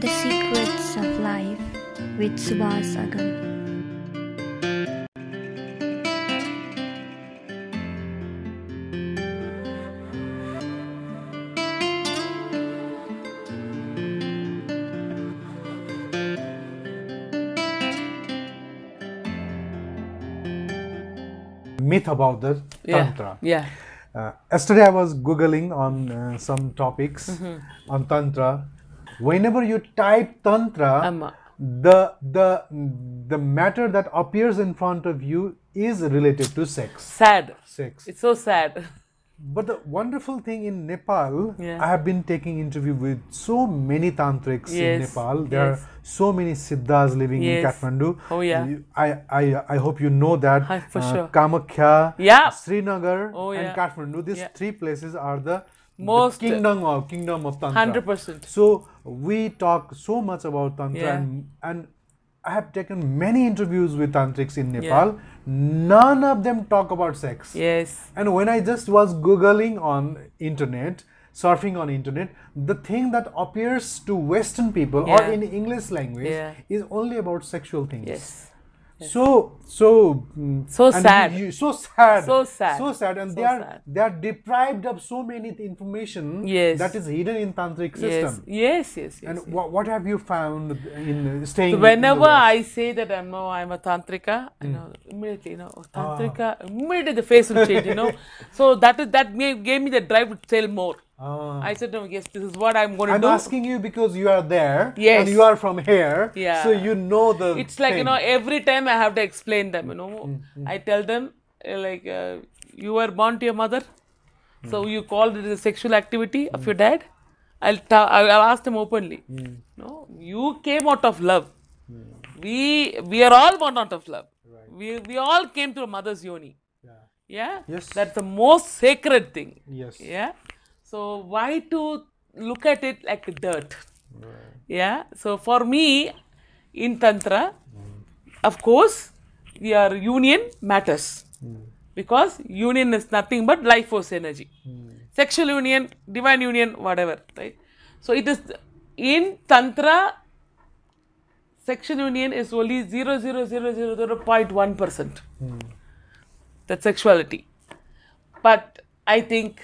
The Secrets of Life with Suvas, Agam. Myth about the Tantra. Yeah. Yesterday I was Googling on some topics on Tantra. Whenever you type Tantra, the matter that appears in front of you is related to sex. Sad. Sex. It's so sad. But the wonderful thing in Nepal, Yeah. I have been taking interview with so many tantrics in Nepal. There are so many siddhas living in Kathmandu. Oh yeah. I hope you know that. For sure. Kamakhya, Yeah. Srinagar, Oh, and yeah. Kathmandu. These three places are the Most kingdom of Tantra. 100%. So we talk so much about Tantra, Yeah. and I have taken many interviews with tantrics in Nepal. None of them talk about sex. Yes. And when I just was Googling on internet, surfing on internet, the thing that appears to Western people or in English language is only about sexual things. Yes. So sad. so sad. So sad. So sad. And So they are deprived of so many information that is hidden in tantric system. Yes. And what have you found in staying? So whenever I say that I'm a tantrika, immediately, tantrika, immediately the face will change, So that gave me the drive to tell more. I said, no, yes, this is what I'm going to do. I'm asking you because you are there Yes. and you are from here, so you know the It's like, thing. every time I have to explain them, I tell them, you were born to your mother, so you called it a sexual activity of your dad. I'll ask them openly. No, you came out of love. We are all born out of love. Right. We all came through mother's yoni. Yeah? Yes. That's the most sacred thing. Yes. Yeah. So why to look at it like dirt? Right. Yeah. So for me, in Tantra, of course, your union matters. Because union is nothing but life force energy. Sexual union, divine union, whatever. Right? So it is in Tantra, sexual union is only 0.1%. That's sexuality. But I think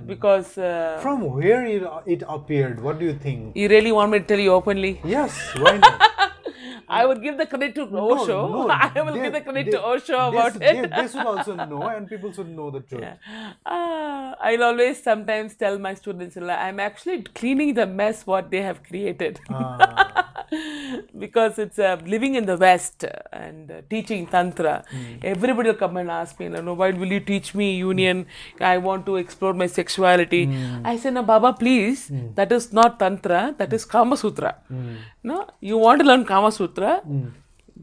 because from where it appeared, what do you think? You really want me to tell you openly? Yes, why not? I would give the credit to Osho. No, I will give the credit to Osho about it. They should also know, and people should know the truth. I'll always sometimes tell my students, I'm actually cleaning the mess what they have created. Because it's living in the West and teaching Tantra. Everybody will come and ask me, why will you teach me union? I want to explore my sexuality. I say, no, Baba, please, that is not Tantra, that is Kama Sutra. No, you want to learn Kama Sutra,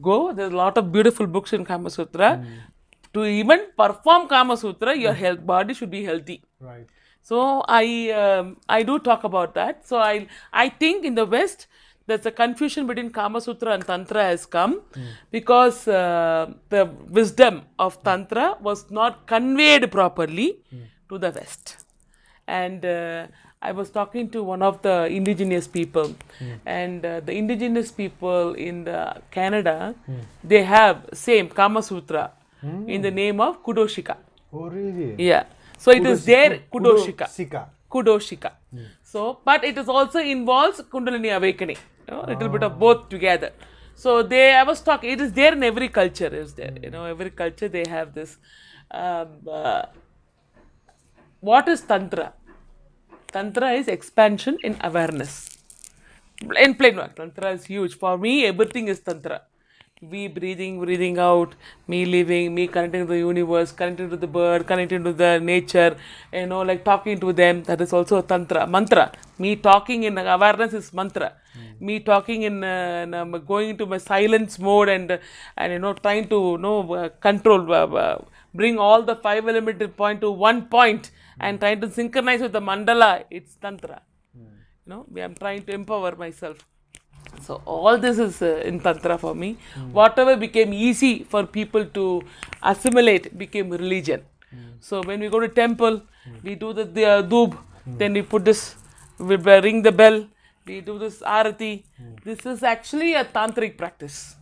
go. There's a lot of beautiful books in Kama Sutra. To even perform Kama Sutra, your body should be healthy. Right. So I do talk about that. So I think in the West, there's a confusion between Kama Sutra and Tantra has come because the wisdom of Tantra was not conveyed properly to the West. And I was talking to one of the indigenous people, and the indigenous people in Canada, they have same Kama Sutra in the name of Kudoshika. Oh, really? Yeah. So it is their Kudoshika. Kudoshika. So, but it is also involves Kundalini awakening. A little bit of both together. So I was talking, it is there in every culture, is there. Every culture they have this. What is Tantra? Tantra is expansion in awareness. In plain words, Tantra is huge. For me, everything is Tantra. Me breathing out, me living, me connecting to the universe, connecting to the bird, connecting to the nature, like talking to them, that is also a Tantra. Mantra. Me talking in awareness is mantra. Me talking in, going into my silence mode and trying to, control, bring all the 5 elemental point to one point and trying to synchronize with the mandala, it's Tantra. I'm trying to empower myself. So all this is in Tantra for me. Whatever became easy for people to assimilate became religion. So when we go to temple, we do the doob, then we put this, we ring the bell, we do this arati. This is actually a tantric practice.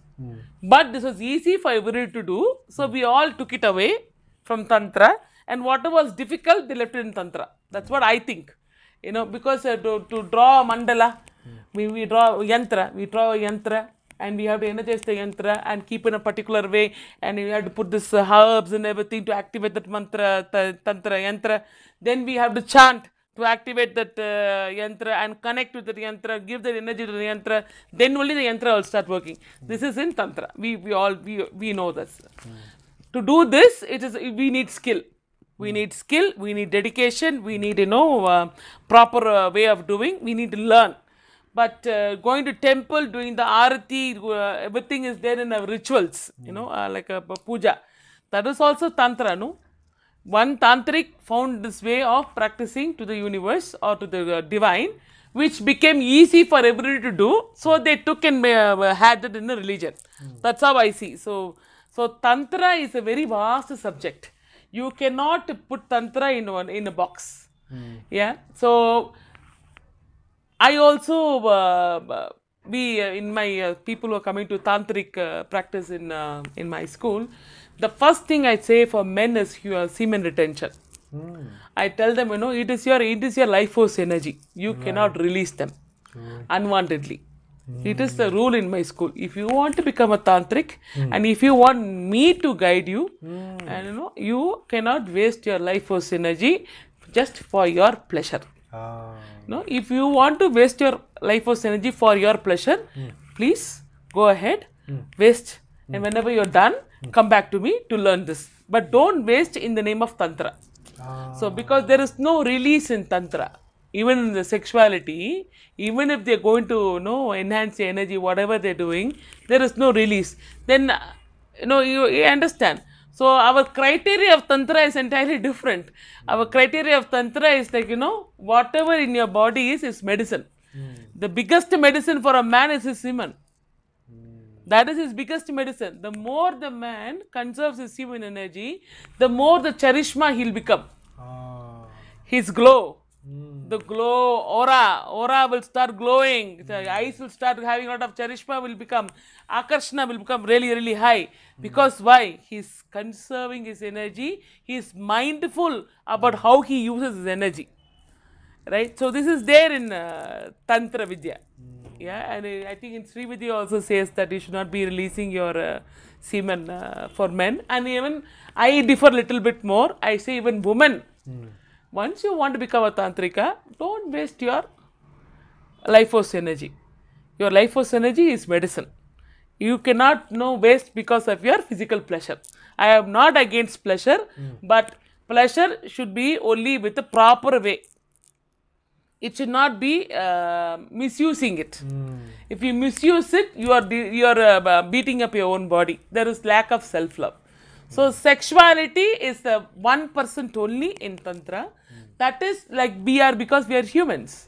But this was easy for everybody to do. So we all took it away from Tantra. And whatever was difficult, they left it in Tantra. That's what I think. You know, because to draw a mandala, we draw a yantra, and we have to energize the yantra and keep in a particular way, and we have to put this herbs and everything to activate that mantra, tantra, yantra. Then we have to chant to activate that yantra and connect with the yantra, give the energy to the yantra. Then only the yantra will start working. This is in Tantra. We know this. To do this, we need skill. We need skill, we need dedication, we need, proper way of doing, we need to learn. But going to temple, doing the arati, everything is there in our rituals, like a puja. That is also Tantra, no? One Tantric found this way of practicing to the universe or to the divine, which became easy for everybody to do. So they took and had it in a religion. That's how I see. So Tantra is a very vast subject. You cannot put Tantra in a box. Yeah. So I also in my people who are coming to Tantric practice in my school, the first thing I say for men is semen retention. I tell them, it is your life force energy. You cannot release them unwantedly. It is the rule in my school. If you want to become a tantric and if you want me to guide you, and you cannot waste your life force energy just for your pleasure. If you want to waste your life force energy for your pleasure, please go ahead, waste, and whenever you're done, come back to me to learn this. But don't waste in the name of Tantra. So because there is no release in Tantra. Even in the sexuality, even if they're going to enhance the energy, whatever they're doing, there is no release. Then, you understand. So our criteria of Tantra is entirely different. Our criteria of Tantra is like, whatever in your body is medicine. The biggest medicine for a man is his semen. That is his biggest medicine. The more the man conserves his semen energy, the more the charishma he'll become. His glow. The glow, aura will start glowing, the eyes will start having a lot of charishma, will become, akarshana will become really, really high. Because why? He's conserving his energy, he's mindful about how he uses his energy. Right? So this is there in Tantra Vidya. Yeah, and I think in Sri Vidya also says that you should not be releasing your semen for men. And even I differ a little bit more. I say even women. Once you want to become a Tantrika, don't waste your life force energy. Your life force energy is medicine. You cannot waste because of your physical pleasure. I am not against pleasure, but pleasure should be only with a proper way. It should not be misusing it. If you misuse it, you are beating up your own body. There is lack of self-love. So sexuality is the 1% only in Tantra. That is like because we are humans.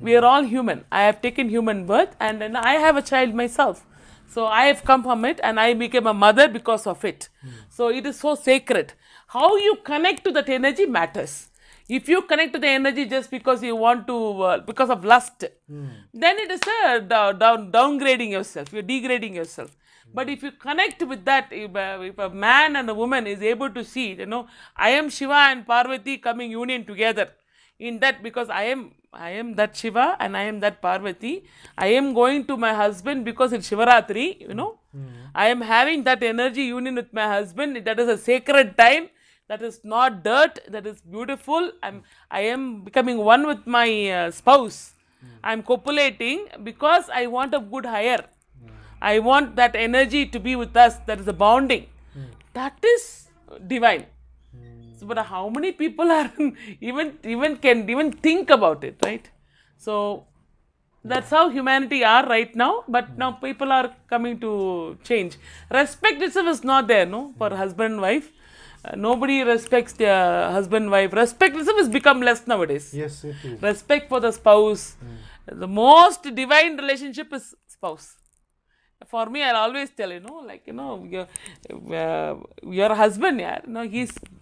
We are all human. I have taken human birth and then I have a child myself. So I have come from it and I became a mother because of it. So it is so sacred. How you connect to that energy matters. If you connect to the energy just because you want to, because of lust, then it is downgrading yourself. You're degrading yourself. But if you connect with that, if a man and a woman is able to see, I am Shiva and Parvati coming union together in that, because I am that Shiva and I am that Parvati. I am going to my husband because it's Shivaratri, I am having that energy union with my husband. That is a sacred time. That is not dirt. That is beautiful. I am becoming one with my spouse. I am copulating because I want a good higher. I want that energy to be with us. That is a bonding. That is divine. So, but how many people are even think about it, right? So that's how humanity are right now. But now people are coming to change. Respect itself is not there, for husband and wife. Nobody respects their husband, wife. Respect itself has become less nowadays. Yes, it is. Respect for the spouse. The most divine relationship is spouse. For me, I'll always tell, your husband,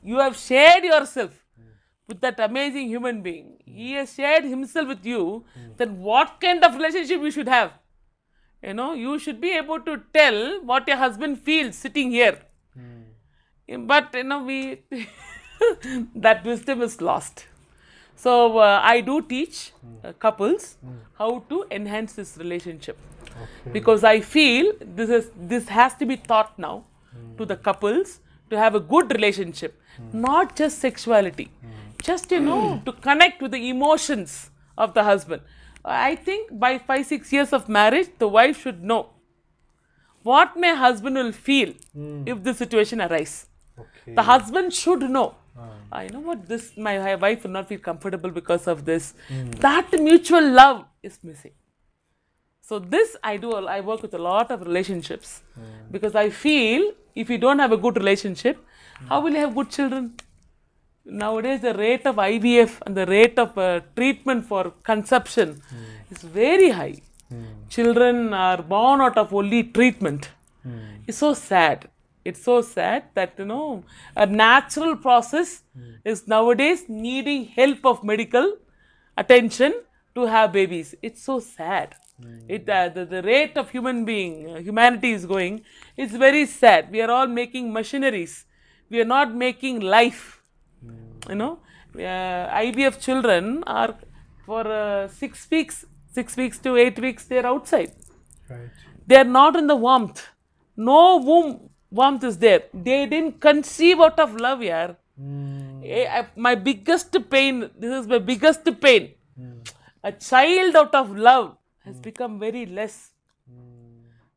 you have shared yourself with that amazing human being, he has shared himself with you, then what kind of relationship you should have? You should be able to tell what your husband feels sitting here. But, we that wisdom is lost. So, I do teach couples how to enhance this relationship. Because I feel this has to be taught now to the couples to have a good relationship, not just sexuality, just to connect with the emotions of the husband. I think by 5-6 years of marriage, the wife should know what my husband will feel if this situation arises. The husband should know. I know what my wife will not feel comfortable because of this. That mutual love is missing. So this I work with a lot of relationships because I feel if you don't have a good relationship, how will you have good children? Nowadays the rate of IVF and the rate of treatment for conception is very high. Children are born out of only treatment. It's so sad. It's so sad that a natural process is nowadays needing help of medical attention to have babies. It's so sad. The rate of humanity is going. It's very sad. We are all making machineries. We are not making life. IVF children are for 6 weeks, 6 weeks to 8 weeks. They are outside. Right. They are not in the warmth. No warmth is there. They didn't conceive out of love, yaar. My biggest pain. This is my biggest pain. A child out of love has become very less.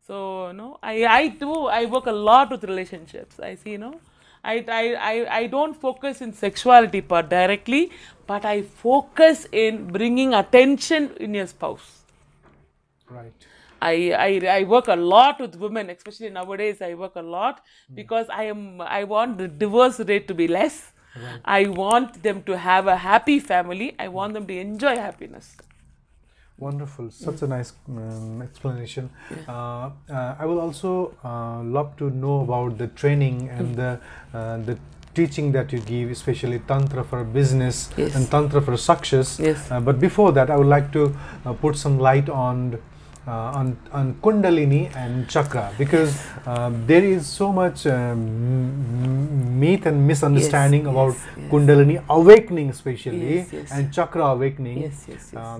So, I work a lot with relationships. I see, I don't focus in sexuality part directly, but I focus in bringing attention in your spouse. Right. I work a lot with women, especially nowadays. I work a lot because I want the divorce rate to be less. Right. I want them to have a happy family. I want them to enjoy happiness. Wonderful. Such a nice explanation. I will also love to know about the training and the teaching that you give, especially Tantra for business and Tantra for success. But before that, I would like to put some light on Kundalini and Chakra, because there is so much myth and misunderstanding about Kundalini awakening especially and Chakra awakening.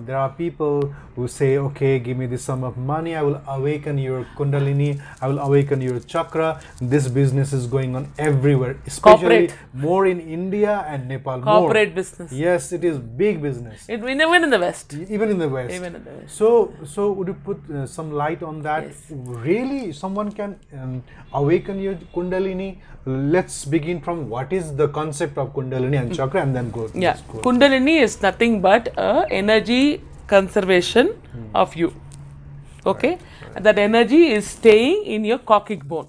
There are people who say, okay, give me this sum of money, I will awaken your Kundalini, I will awaken your Chakra. This business is going on everywhere, especially more in India and Nepal. Corporate business. Yes, it is big business. Even in the West. Even in the West. Even in the West. So would you put some light on that? Really, someone can awaken your Kundalini? Let's begin from what is the concept of Kundalini and Chakra, and then go. Kundalini is nothing but energy conservation of you. Okay, and that energy is staying in your coccyx bone.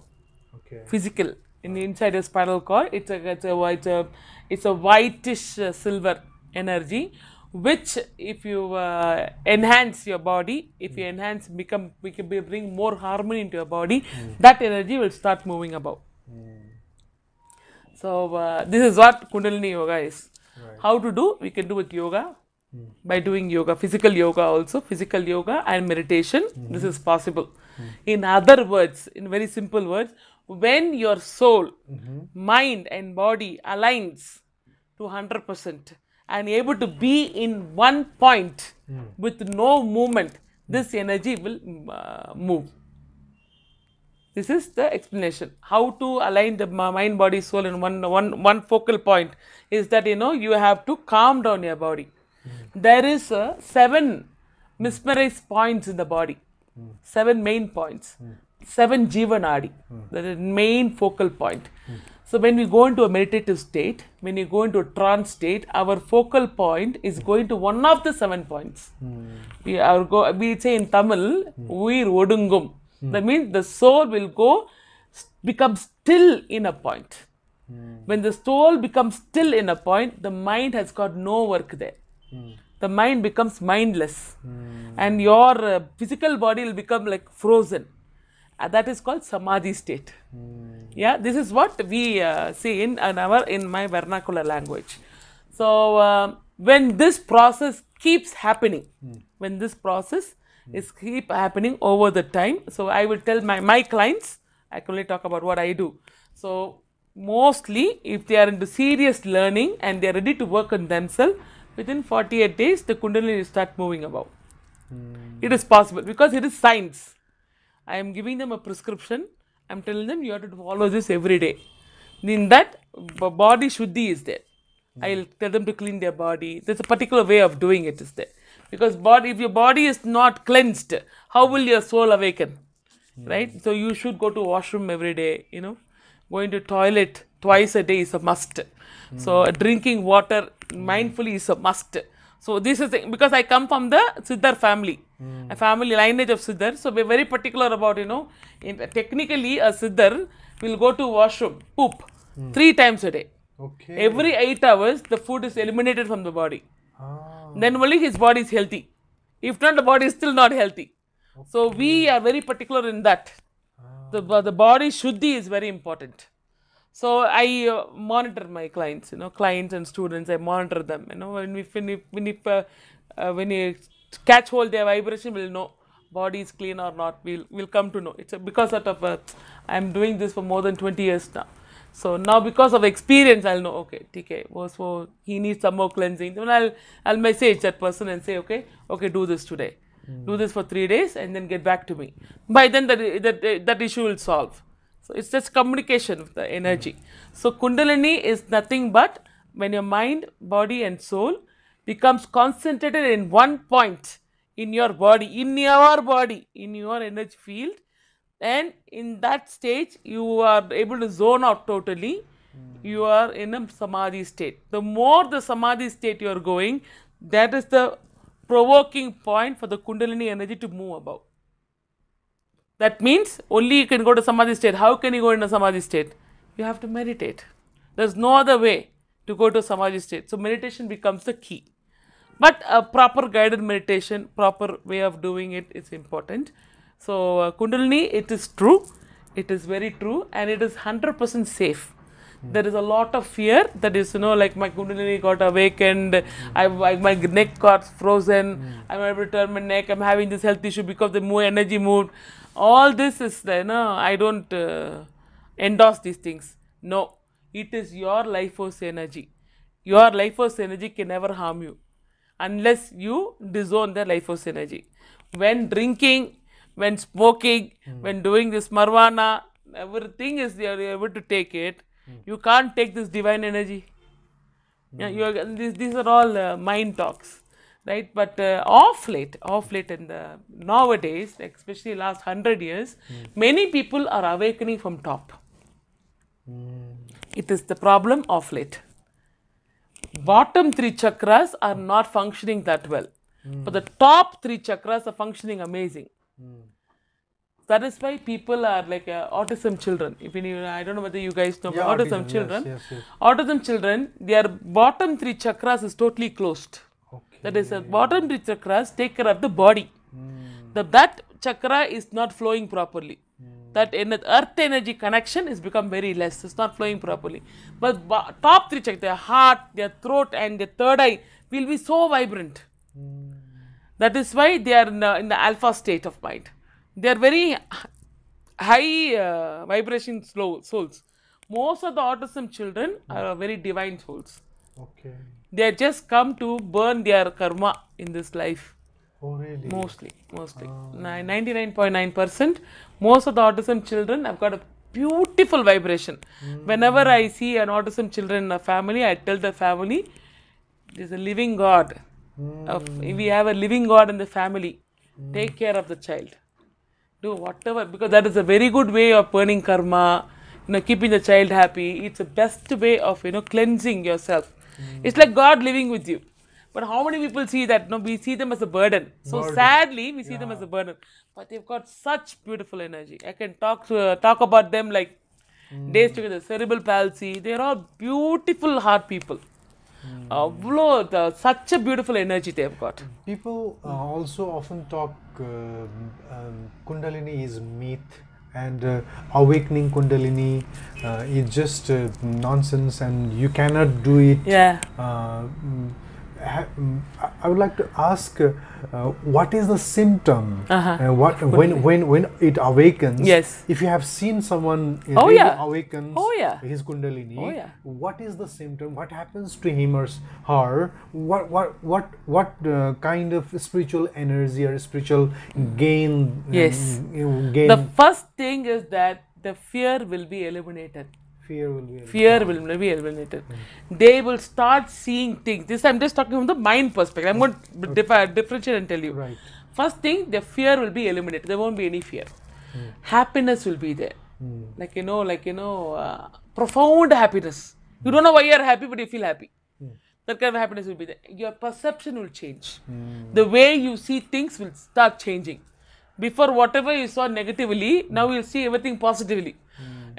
Physical, in the inside a spinal cord. It's a whitish silver energy, which if you enhance your body, if you bring more harmony into your body, that energy will start moving above. So this is what Kundalini Yoga is. How to do? We can do with yoga, by doing yoga, physical yoga also, physical yoga and meditation. This is possible. In other words, in very simple words, when your soul, mind and body aligns to 100%, and able to be in one point with no movement, this energy will move. This is the explanation. How to align the mind, body, soul in one focal point is that you have to calm down your body. There is 7 mesmerized points in the body, 7 main points, 7 Jivanadi, that is main focal point. So when we go into a meditative state, when you go into a trance state, our focal point is going to one of the 7 points. We say in Tamil, Uir Odungum. That means the soul will become still in a point. When the soul becomes still in a point, the mind has got no work there. The mind becomes mindless. And your physical body will become like frozen. That is called Samadhi state. This is what we say in my vernacular language. So when this process keeps happening, when this process is keep happening over the time, so I will tell my clients, I can only talk about what I do. So mostly if they are into serious learning and they are ready to work on themselves, within 48 days the Kundalini will start moving above. It is possible because it is science. I am giving them a prescription. I am telling them you have to follow this every day. In that, body shuddhi is there. I will tell them to clean their body. There's a particular way of doing it is there. Because if your body is not cleansed, how will your soul awaken? Right? So you should go to washroom every day, Going to toilet twice a day is a must. So drinking water mindfully is a must. So this is because I come from the Siddhar family, a family lineage of Siddhar. So we're very particular about, technically a Siddhar will go to washroom, poop, 3 times a day. Okay. Every 8 hours, the food is eliminated from the body. Then only his body is healthy. If not, the body is still not healthy. So we are very particular in that. The body shuddhi is very important. So I monitor my clients, clients and students. I monitor them. When you catch hold their vibration, we'll know body is clean or not. We'll come to know. It's because I'm doing this for more than 20 years now. So now because of experience, I'll know, okay, TK, so he needs some more cleansing. Then I'll message that person and say, okay, do this today. Do this for 3 days and then get back to me. By then that issue will solve. So it's just communication with the energy. So Kundalini is nothing but when your mind, body and soul becomes concentrated in one point in your body, in your energy field. And in that stage, you are able to zone out totally. You are in a samadhi state. The more the samadhi state you are going, that is the provoking point for the Kundalini energy to move above. That means only you can go to samadhi state. How can you go into samadhi state? You have to meditate. There's no other way to go to samadhi state. So meditation becomes the key. But a proper guided meditation, proper way of doing it is important. So Kundalini, it is true. It is very true and it is 100% safe. There is a lot of fear that is, like my Kundalini got awakened, my neck got frozen, I'm able to turn my neck, I'm having this health issue because the energy moved. All this is, I don't endorse these things. No, it is your life force energy. Your life force energy can never harm you unless you disown the life force energy. When drinking, when smoking, when doing this marijuana, everything is there, you're able to take it. You can't take this divine energy. These are all mind talks, right? But off late in the nowadays, especially last 100 years, many people are awakening from top. It is the problem of late. Bottom 3 chakras are not functioning that well. But the top 3 chakras are functioning amazing. That is why people are like autism children. I don't know whether you guys know about autism children. Yes. Autism children, their bottom 3 chakras is totally closed. Okay. That is, the bottom 3 chakras take care of the body. That chakra is not flowing properly. That earth energy connection has become very less. It's not flowing properly. But top 3 chakras, their heart, their throat and their third eye will be so vibrant. That is why they are in the alpha state of mind. They are very high vibration souls. Most of the autism children are very divine souls. Okay. They just come to burn their karma in this life. Oh, really? Mostly. 99.9%. Most of the autism children have got a beautiful vibration. Whenever I see an autism children in a family, I tell the family, there's a living God. We have a living God in the family. Take care of the child. Do whatever, because that is a very good way of burning karma, keeping the child happy. It's the best way of, cleansing yourself. It's like God living with you. But how many people see that? No, we see them as a burden. So sadly, we see them as a burden. But they've got such beautiful energy. I can talk about them like days together. Cerebral palsy. They're all beautiful heart people. Such a beautiful energy they've got. People also often talk Kundalini is myth and awakening Kundalini is just nonsense, and you cannot do it. Yeah. I would like to ask, what is the symptom? When it awakens? Yes. If you have seen someone awakens his Kundalini, what is the symptom? What happens to him or her? What kind of spiritual energy or spiritual gain? Gain? The first thing is that the fear will be eliminated. Fear will be eliminated. They will start seeing things. This I'm just talking from the mind perspective. I'm going to differentiate and tell you. Right. First thing, the fear will be eliminated. There won't be any fear. Happiness will be there. Profound happiness. You don't know why you're happy, but you feel happy. That kind of happiness will be there. Your perception will change. The way you see things will start changing. Before, whatever you saw negatively, now you'll see everything positively.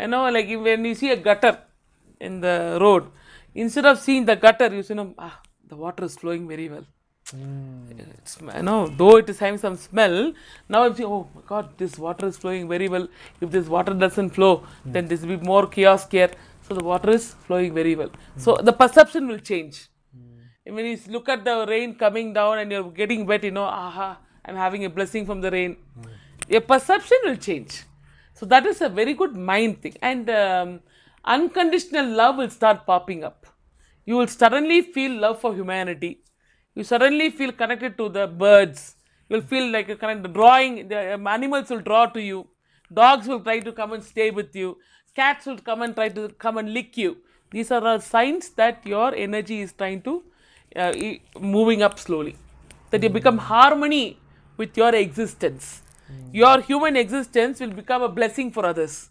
Like when you see a gutter in the road, instead of seeing the gutter, you see, the water is flowing very well. It's, though it is having some smell, now I'm saying, oh my God, this water is flowing very well. If this water doesn't flow, then there will be more chaos here. So the water is flowing very well. So the perception will change. When you look at the rain coming down and you're getting wet, I'm having a blessing from the rain. Your perception will change. So that is a very good mind thing. And unconditional love will start popping up. You will suddenly feel love for humanity. You suddenly feel connected to the birds. You will feel like you're connected. The animals will draw to you. Dogs will try to come and stay with you. Cats will come and try to come and lick you. These are all signs that your energy is trying to moving up slowly. That you become harmony with your existence. Your human existence will become a blessing for others.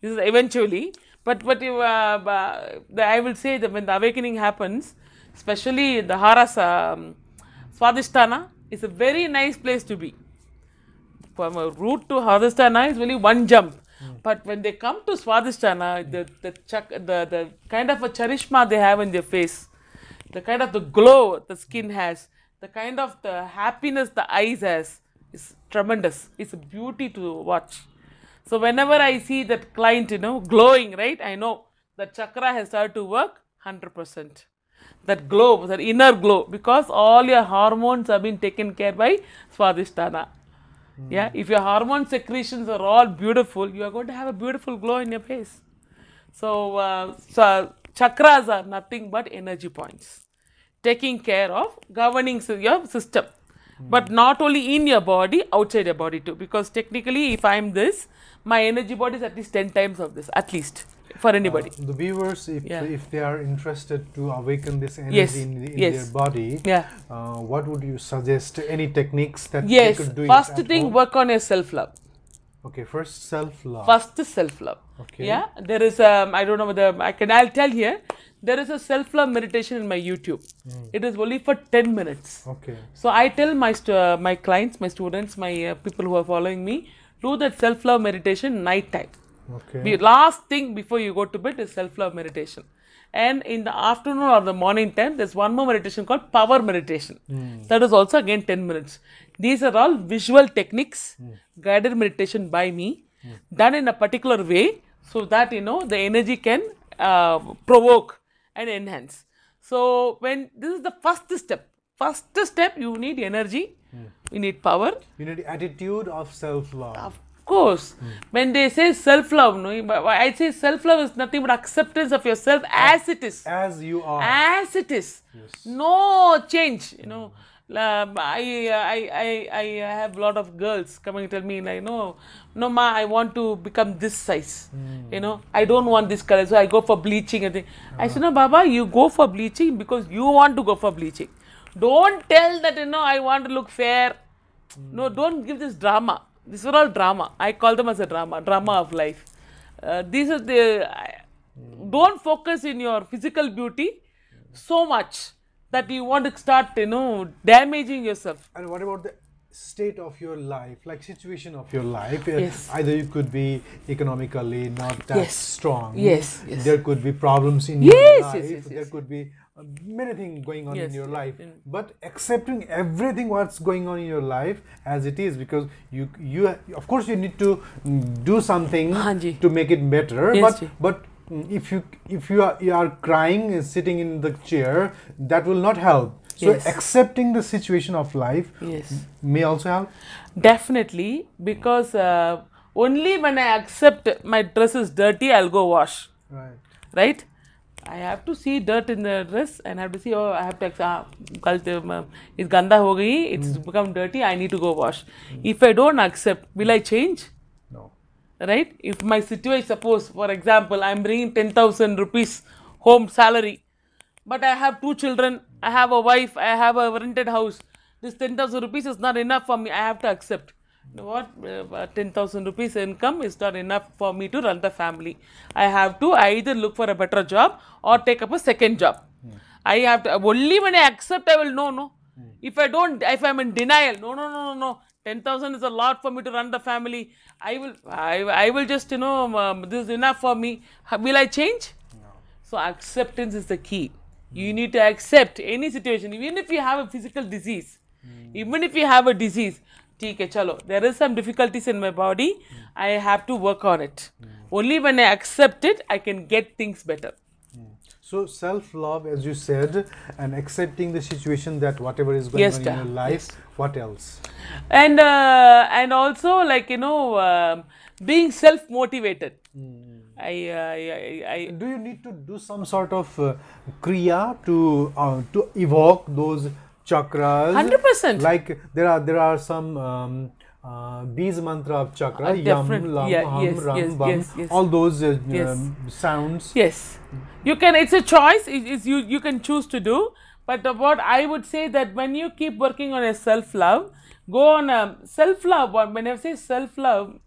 This is eventually. But I will say that when the awakening happens, especially the Harasa, Swadhisthana is a very nice place to be. From a route to Swadhisthana is only one jump. But when they come to Swadhisthana, the kind of a charishma they have in their face, the kind of the glow the skin has, the kind of the happiness the eyes has, is tremendous. It's a beauty to watch. So whenever I see that client, glowing, right, I know that chakra has started to work 100%. That glow, that inner glow, because all your hormones have been taken care by Swadhisthana. Yeah, if your hormone secretions are all beautiful, you are going to have a beautiful glow in your face. So chakras are nothing but energy points, taking care of governing your system. But not only in your body, outside your body too. Because technically, if I'm this, my energy body is at least 10 times of this, at least, for anybody. The viewers, if they are interested to awaken this energy in their body, what would you suggest? Any techniques that they could do? First thing, work on your self-love. Okay, first self-love. First self-love. Okay. Yeah, there is, I don't know whether I'll tell here. There is a self-love meditation in my YouTube. It is only for 10 minutes. Okay. So I tell my clients, my students, my people who are following me, do that self-love meditation night time. Okay. The last thing before you go to bed is self-love meditation. And in the afternoon or the morning time, there's one more meditation called power meditation. That is also again 10 minutes. These are all visual techniques, guided meditation by me, done in a particular way, so that the energy can provoke and enhance. So when this is the first step. First step, you need energy, you need power. You need attitude of self-love. Of course. When they say self-love, I say self-love is nothing but acceptance of yourself as it is. As you are. As it is. Yes. No change, I have a lot of girls coming and tell me, no ma, I want to become this size. I don't want this color, so I go for bleaching and things. I said, no Baba, you go for bleaching because you want to go for bleaching. Don't tell that, I want to look fair. No, don't give this drama. These are all drama. I call them as a drama of life. These are don't focus in your physical beauty so much that you want to start, damaging yourself. And what about the state of your life, like situation of your life? Yes. Either you could be economically not that strong. Yes. There could be problems in your life. There could be many things going on Yes, in your yes, life, but accepting everything what's going on in your life as it is, because you of course you need to do something Hanji. to make it better. Yes, but if you are crying sitting in the chair, that will not help. So Yes. accepting the situation of life Yes. may also help. Definitely, because only when I accept my dress is dirty, I'll go wash. Right. Right? I have to see dirt in the dress and I have to see, oh, I have to it's ganda ho gayi, it's become dirty, I need to go wash. If I don't accept, will I change? No. Right? If my situation, suppose, for example, I'm bringing 10,000 rupees home salary, but I have 2 children, I have a wife, I have a rented house. This 10,000 rupees is not enough for me. I have to accept. You know what? 10,000 rupees income is not enough for me to run the family. I have to either look for a better job or take up a second job. I have to, only when I accept, I will know, no. If I don't, if I'm in denial, no. 10,000 is a lot for me to run the family. I will just, this is enough for me. Will I change? No. So acceptance is the key. You need to accept any situation, even if you have a physical disease. Even if you have a disease, theek hai, chalo, there is some difficulties in my body, I have to work on it. Only when I accept it, I can get things better. So self-love, as you said, and accepting the situation that whatever is going on in your life. Yes. What else? And also, like, being self-motivated. Do you need to do some sort of kriya to evoke those chakras? 100%. Like there are some bees mantra of chakra, yam, lam, hum, ram, bam, all those sounds. Yes, you can. It's a choice. You can choose to do. But what I would say that when you keep working on a self-love, go on self-love. When I say self-love,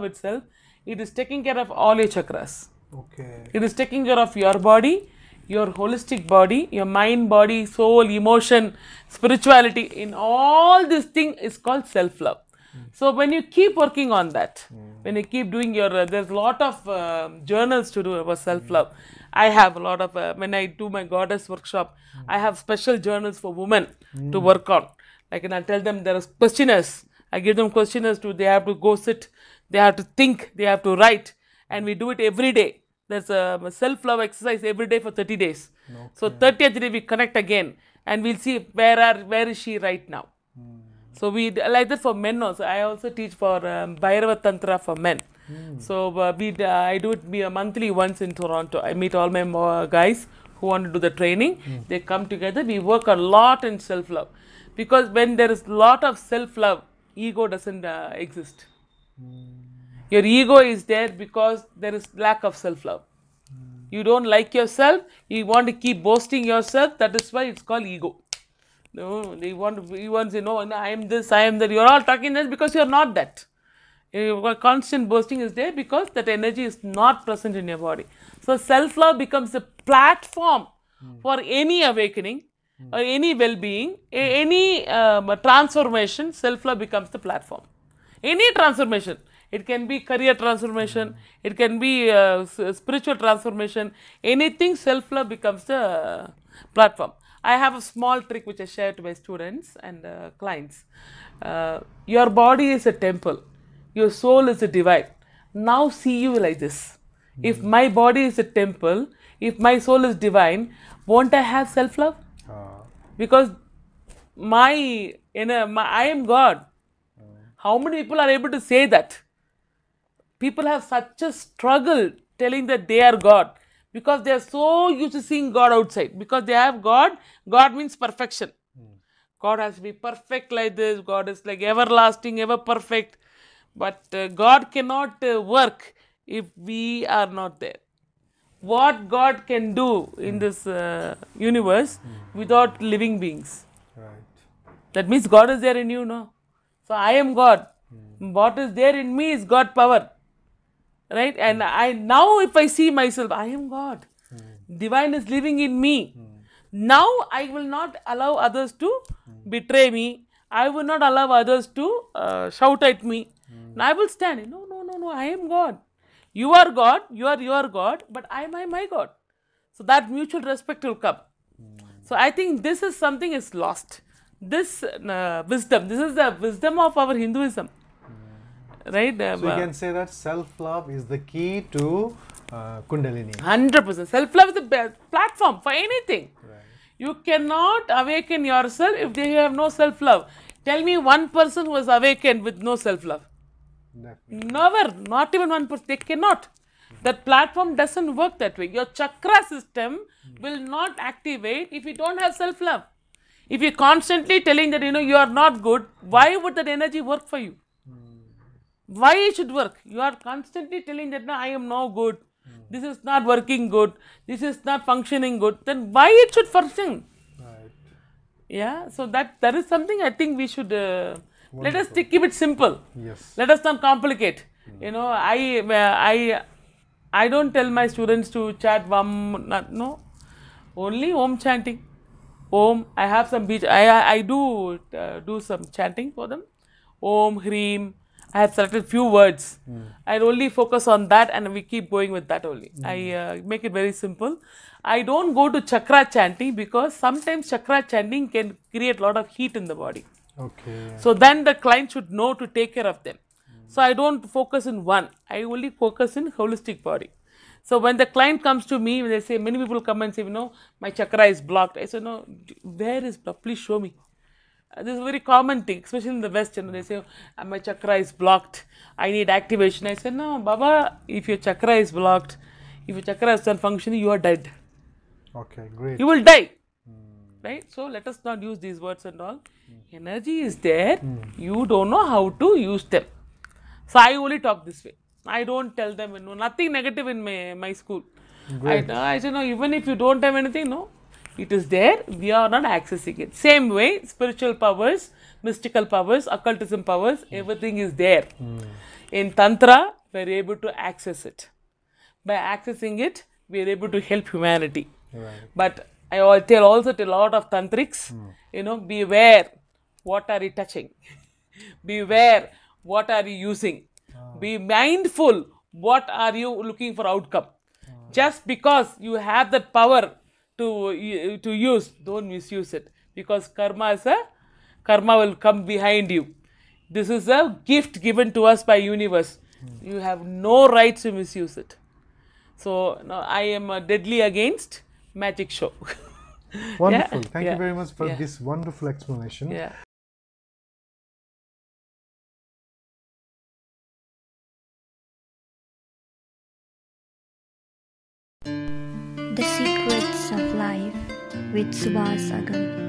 itself, it is taking care of all your chakras. Okay. It is taking care of your body, your holistic body, your mind, body, soul, emotion, spirituality. In all this thing is called self-love. So when you keep working on that, when you keep doing your, there's a lot of journals to do about self-love. I have a lot of, when I do my goddess workshop, I have special journals for women to work on. Like, and I tell them there are questionnaires. I give them questionnaires they have to go sit, they have to think, they have to write. And we do it every day. There's a self-love exercise every day for 30 days. Okay. So 30th day we connect again and we'll see where is she right now. So we like that for men also. I also teach for Bhairava Tantra for men. So I do it monthly once in Toronto. I meet all my guys who want to do the training. They come together. We work a lot in self-love. Because when there is a lot of self-love, ego doesn't exist. Your ego is there because there is lack of self-love. You don't like yourself. You want to keep boasting yourself. That is why it's called ego. No, they want to say, no, I am this, I am that. You're all talking this because you're not that. Your constant boasting is there because that energy is not present in your body. So self-love becomes a platform for any awakening or any well-being, any transformation. Self-love becomes the platform. Any transformation. It can be career transformation. It can be spiritual transformation. Anything, self-love becomes the platform. I have a small trick which I share to my students and clients. Your body is a temple. Your soul is a divine. Now see you like this. If my body is a temple, if my soul is divine, won't I have self-love? Because I am God. How many people are able to say that? People have such a struggle telling that they are God. Because they are so used to seeing God outside. Because they have God. God means perfection. God has to be perfect like this. God is like everlasting, ever perfect. But God cannot work if we are not there. What God can do in this universe without living beings. Right. That means God is there in you, no? So I am God. What is there in me is God power. Right? And now if I see myself, I am God. Divine is living in me. Now I will not allow others to betray me. I will not allow others to shout at me. Now I will stand. No, I am God. You are God. You are your God. But I am my God. So that mutual respect will come. So I think this is something is lost. This wisdom, this is the wisdom of our Hinduism. Right? So you can say that self-love is the key to Kundalini. 100%. Self-love is the best platform for anything. Right. You cannot awaken yourself if you have no self-love. Tell me one person who is awakened with no self-love. Definitely. Never. Not even one person. They cannot. That platform doesn't work that way. Your chakra system will not activate if you don't have self-love. If you're constantly telling that, you are not good, why would that energy work for you? Why it should work? You are constantly telling that, no, I am no good. This is not working good. This is not functioning good. Then why it should function? Right. Yeah. So that is something I think we should let us keep it simple. Yes. Let us not complicate. I don't tell my students to chant Vam. No. Only Om chanting. Om. I have some beach. I do some chanting for them. Om, Hreem. I have selected few words. I only focus on that and we keep going with that only. I make it very simple. I don't go to chakra chanting because sometimes chakra chanting can create a lot of heat in the body. Okay. So then the client should know to take care of them. So I don't focus in one. I only focus in holistic body. So when the client comes to me, they say, many people come and say, my chakra is blocked. I say, no, where is blocked? Please show me. This is a very common thing, especially in the West. They say, my chakra is blocked. I need activation. I say, no, Baba, if your chakra is blocked, if your chakra is not functioning, you are dead. Okay, great. You will die. Right? So let us not use these words and all. Energy is there. You don't know how to use them. So I only talk this way. I don't tell them, nothing negative in my school. I say, no, even if you don't have anything, no. It is there, we are not accessing it. Same way, spiritual powers, mystical powers, occultism powers, everything is there. In Tantra, we are able to access it. By accessing it, we are able to help humanity. Right. But I also tell a lot of Tantrics, beware what are you touching. Beware what are you using. Be mindful what are you looking for outcome. Just because you have that power to use, don't misuse it, because karma will come behind you. This is a gift given to us by universe. You have no right to misuse it. So no, I am deadly against magic show. Wonderful. Thank you very much for this wonderful explanation. Yeah. The Secrets of Life with Suvas Agam.